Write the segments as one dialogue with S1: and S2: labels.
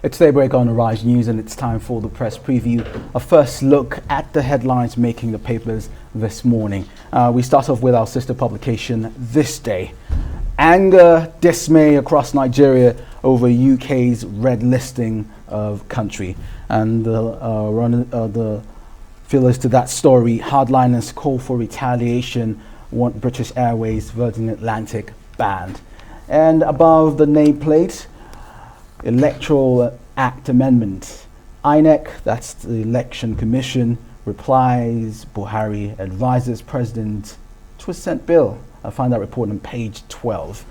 S1: It's Daybreak on Arise News, and it's time for the press preview. A first look at the headlines making the papers this morning. We start off with our sister publication This Day. Anger, dismay across Nigeria over UK's red listing of country. And the fillers to that story: hardliners call for retaliation, want British Airways Virgin Atlantic banned. And above the nameplate, Electoral Act Amendment. INEC, that's the Election Commission, replies Buhari advises President to assent bill. I find that report on page 12.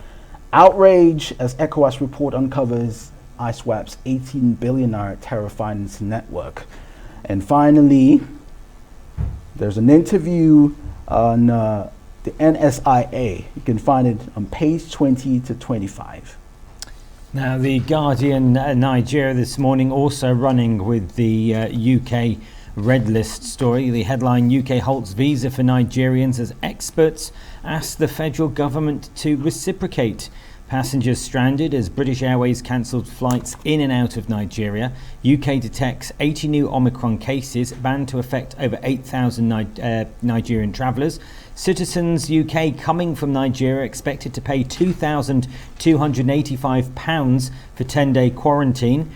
S1: Outrage as ECOWAS report uncovers ISWAP's 18 billion naira terror finance network. And finally, there's an interview on the NSIA. You can find it on page 20 to 25.
S2: Now, The Guardian, Nigeria this morning, also running with the UK red list story. The headline: UK halts visa for Nigerians as experts ask the federal government to reciprocate. Passengers stranded as British Airways cancelled flights in and out of Nigeria. UK detects 80 new Omicron cases, banned to affect over 8,000 Nigerian travellers. Citizens UK coming from Nigeria expected to pay £2,285 for 10-day quarantine.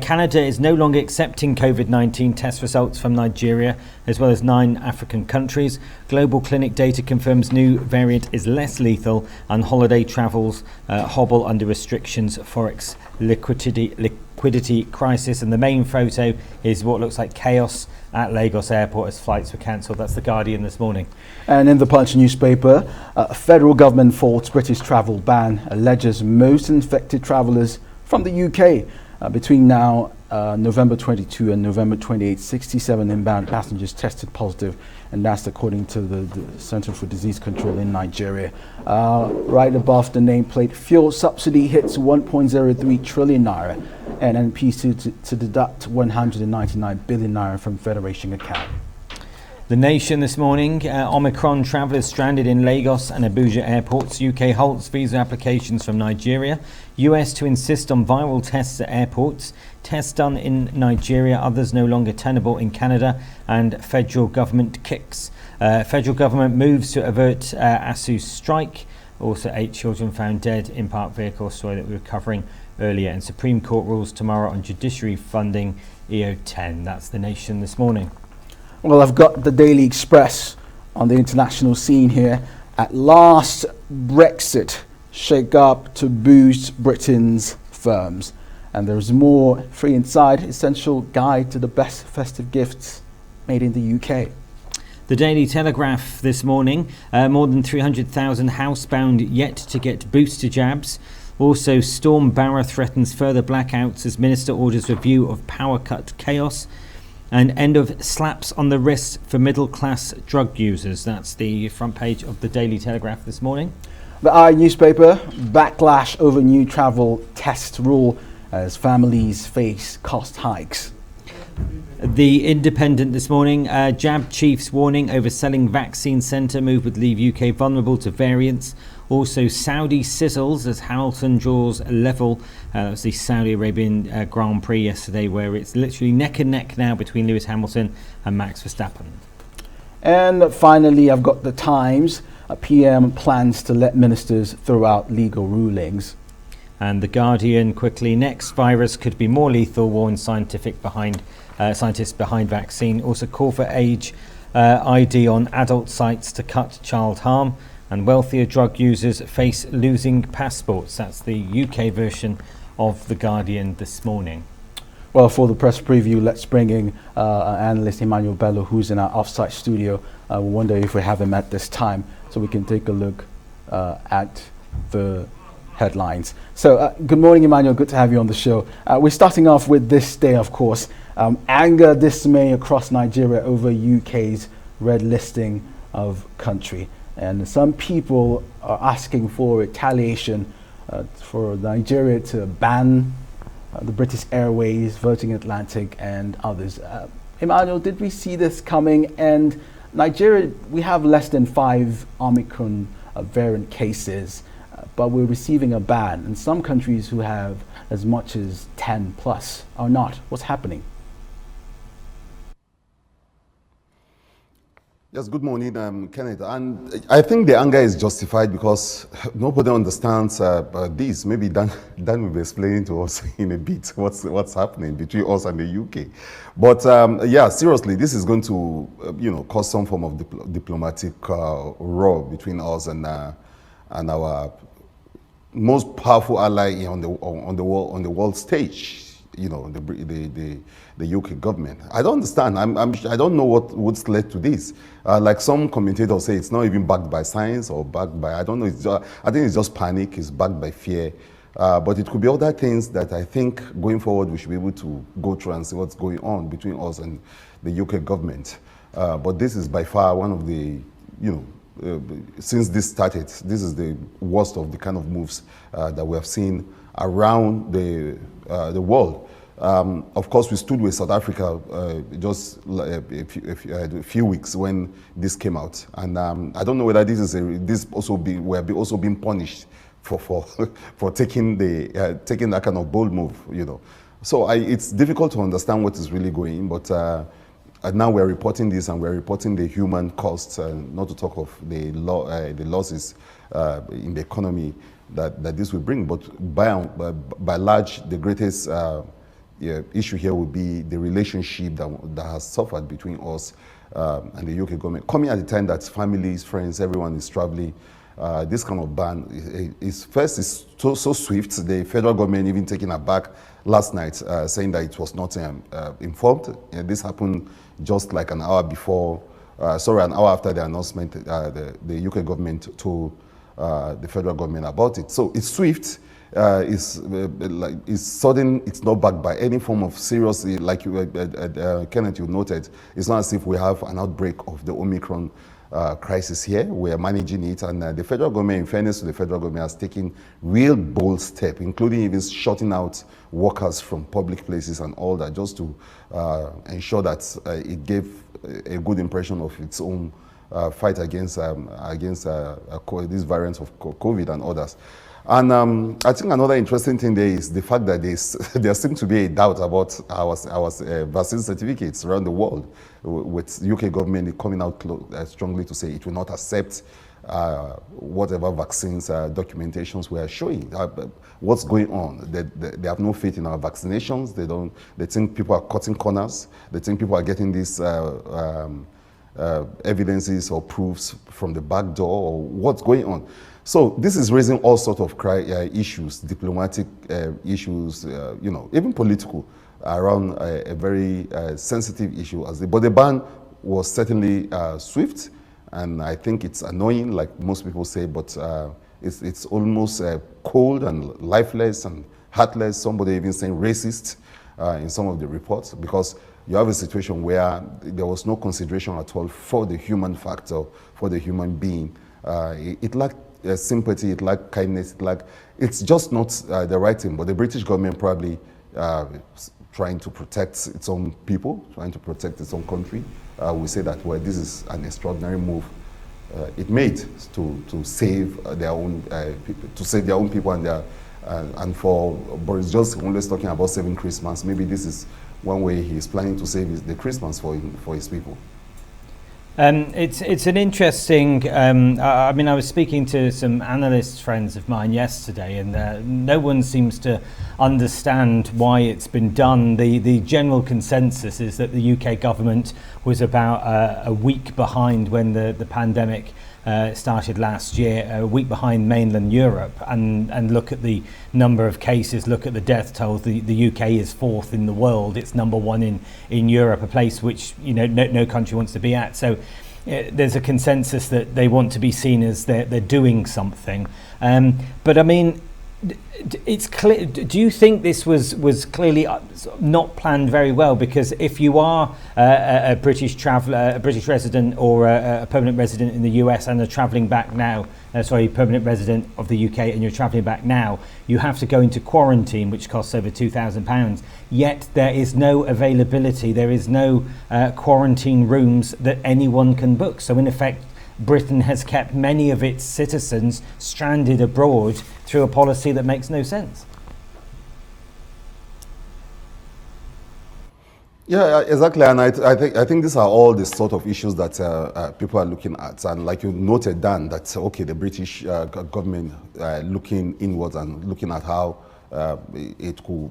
S2: Canada is no longer accepting COVID-19 test results from Nigeria, as well as 9 African countries. Global clinic data confirms new variant is less lethal, and holiday travels hobble under restrictions. Forex liquidity crisis, and the main photo is what looks like chaos at Lagos Airport as flights were cancelled. That's The Guardian this morning. And in the Punch newspaper, federal government faults British travel ban, alleges most infected travellers from the UK. Between now, November 22 and November 28, 67 inbound passengers tested positive, and that's according to the Center for Disease Control in Nigeria. Right above the nameplate, fuel subsidy hits 1.03 trillion naira, and NPC to deduct 199 billion naira from Federation account. The Nation this morning: Omicron travellers stranded in Lagos and Abuja airports. UK halts visa applications from Nigeria. US to insist on viral tests at airports. Tests done in Nigeria, others no longer tenable in Canada. And federal government kicks. Federal government moves to avert ASU strike. Also 8 children found dead in parked vehicle, story that we were covering earlier. And Supreme Court rules tomorrow on judiciary funding EO10. That's The Nation this morning. Well, I've got the Daily Express on the international scene here. At last, Brexit shake up to boost Britain's firms. And there's more free inside: essential guide to the best festive gifts made in the UK. The Daily Telegraph this morning: more than 300,000 housebound yet to get booster jabs. Also, Storm Barra threatens further blackouts as Minister orders review of power cut chaos. And end of slaps on the wrist for middle-class drug users. That's the front page of the Daily Telegraph this morning. The Eye newspaper: backlash over new travel test rule as families face cost hikes. The Independent this morning: jab chiefs warning over selling vaccine centre move would leave UK vulnerable to variants. Also, Saudi sizzles as Hamilton draws level. That was the Saudi Arabian Grand Prix yesterday, where it's literally neck and neck now between Lewis Hamilton and Max Verstappen. And finally, I've got the Times. A PM plans to let ministers throw out legal rulings. And The Guardian quickly: next virus could be more lethal, warns scientists behind vaccine. Also, call for age ID on adult sites to cut child harm. And wealthier drug users face losing passports. That's the UK version of The Guardian this morning. Well, for the press preview, let's bring in analyst Emmanuel Bello, who's in our off-site studio. We wonder if we have him at this time, so we can take a look at the headlines. So, good morning, Emmanuel. Good to have you on the show. We're starting off with This Day, of course. Anger, dismay across Nigeria over UK's red listing of country. And some people are asking for retaliation for Nigeria to ban the British Airways, Virgin Atlantic, and others. Emmanuel, did we see this coming? And Nigeria, we have less than 5 Omicron variant cases
S1: but we're receiving a ban, and some countries who have as much as 10 plus are not. What's happening?
S3: Yes, good morning, Kenneth. And I think the anger is justified because nobody understands this. Maybe Dan will be explaining to us in a bit what's happening between us and the UK. But yeah, seriously, this is going to cause some form of diplomatic row between us and our most powerful ally on the world stage. The UK government. I don't understand. I don't know what's led to this. Like some commentators say, it's not even backed by science or backed by, I don't know. I think it's just panic. It's backed by fear. But it could be other things that I think going forward we should be able to go through and see what's going on between us and the UK government. But this is by far one of the, since this started, this is the worst of the kind of moves that we have seen around the world. Of course, we stood with South Africa just a few weeks when this came out, and I don't know whether we're also being punished for taking that kind of bold move, So it's difficult to understand what is really going, but now we're reporting this, and we're reporting the human costs, not to talk of the losses in the economy that this will bring. But by large, the greatest issue here would be the relationship that has suffered between us and the UK government. Coming at the time that families, friends, everyone is traveling, this kind of ban is so swift. The federal government even taken aback last night, saying that it was not informed. This happened just like an hour after the announcement. The UK government told the federal government about it. So it's swift. It's sudden. It's not backed by any form of serious, like Kenneth, you noted. It's not as if we have an outbreak of the Omicron crisis here. We are managing it, and the federal government, in fairness to the federal government, has taken real bold steps, including even shutting out workers from public places and all that, just to ensure that it gave a good impression of its own fight against this variant of COVID and others. And I think another interesting thing there is the fact that there seems to be a doubt about our vaccine certificates around the world, with UK government coming out strongly to say it will not accept whatever vaccines documentations we are showing. What's going on? They have no faith in our vaccinations. They think people are cutting corners. They think people are getting these evidences or proofs from the back door, or what's going on. So this is raising all sorts of issues, diplomatic issues, even political, around a very sensitive issue. But the ban was certainly swift, and I think it's annoying, like most people say, but it's almost cold and lifeless and heartless. Somebody even saying racist in some of the reports, because you have a situation where there was no consideration at all for the human factor, for the human being. It lacked sympathy, it lacked kindness, it's just not the right thing. But the British government probably trying to protect its own people, trying to protect its own country. We say that, well, this is an extraordinary move it made to save their own people and for Boris Johnson always talking about saving Christmas. Maybe this is one way he's planning to save the Christmas for his people.
S2: It's an interesting. I was speaking to some analyst friends of mine yesterday, and no one seems to understand why it's been done. The general consensus is that the UK government was about a week behind when the pandemic started last year, a week behind mainland Europe, and look at the number of cases, look at the death toll. The UK is fourth in the world. It's number one in Europe, a place which no country wants to be at. So there's a consensus that they want to be seen as they're doing something. But I mean, it's clear. Do you think this was clearly not planned very well? Because if you are a British traveller, a British resident, or a permanent resident in the US and are travelling back now, permanent resident of the UK and you're travelling back now, you have to go into quarantine, which costs over £2,000. Yet there is no availability. There is no quarantine rooms that anyone can book. So in effect, Britain has kept many of its citizens stranded abroad through a policy that makes no sense.
S3: Yeah, exactly, and I think these are all the sort of issues that people are looking at, and like you noted, Dan, that okay, the British government looking inwards and looking at how it could,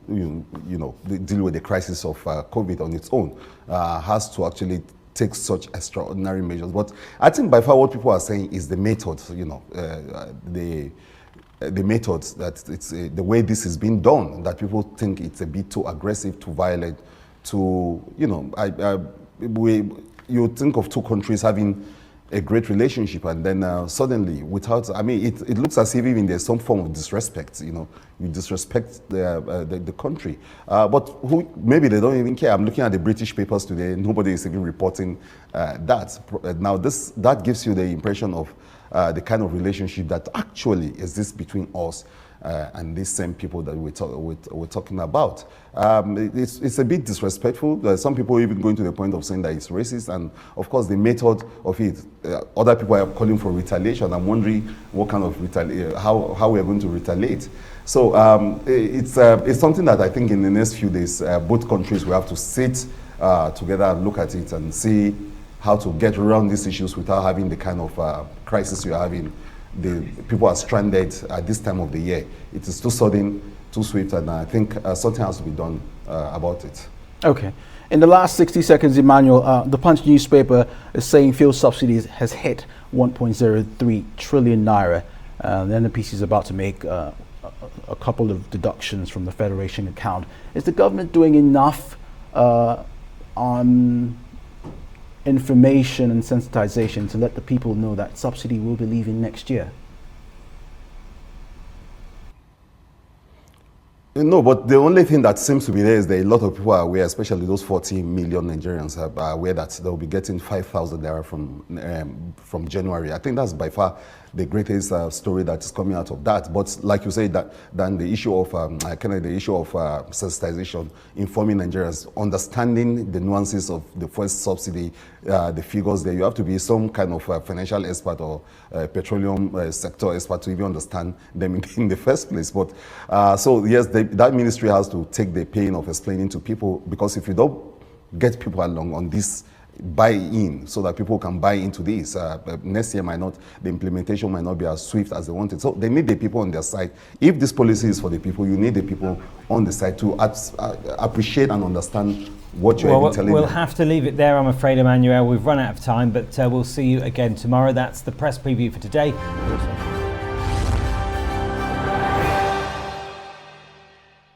S3: deal with the crisis of COVID on its own, has to actually take such extraordinary measures. But I think by far what people are saying is the methods, the methods that it's the way this is being done, that people think it's a bit too aggressive, too violent. You think of two countries having a great relationship, and then suddenly, it looks as if even there's some form of disrespect. You disrespect the country, but maybe they don't even care. I'm looking at the British papers today; nobody is even reporting that. Now, that gives you the impression of the kind of relationship that actually exists between us and these same people that we're talking about. It's a bit disrespectful. Some people even going to the point of saying that it's racist, and of course the method of it, other people are calling for retaliation. I'm wondering what kind of how we are going to retaliate. So it's something that I think in the next few days, both countries will have to sit together and look at it and see how to get around these issues without having the kind of crisis you're having. The people are stranded at this time of the year. It is too sudden, too swift, and I think something has to be done about it.
S1: Okay. In the last 60 seconds, Emmanuel, the Punch newspaper is saying fuel subsidies has hit 1.03 trillion naira. The NNPC is about to make a couple of deductions from the Federation account. Is the government doing enough on information and sensitization to let the people know that subsidy will be leaving next year?
S3: No, but the only thing that seems to be there is that a lot of people are aware, especially those 40 million Nigerians are aware that they'll be getting 5,000 naira from January. I think that's by far the greatest story that is coming out of that. But like you say, then the issue of sensitization, informing Nigerians, understanding the nuances of the first subsidy, the figures there. You have to be some kind of financial expert or petroleum sector expert to even understand them in the first place. But so yes, that ministry has to take the pain of explaining to people, because if you don't get people along on this buy-in so that people can buy into this, next year the implementation might not be as swift as they wanted. So they need the people on their side. If this policy is for the people, you need the people on the side to appreciate and understand what you're telling them.
S2: We'll have to leave it there, I'm afraid, Emmanuel. We've run out of time, but we'll see you again tomorrow. That's the press preview for today.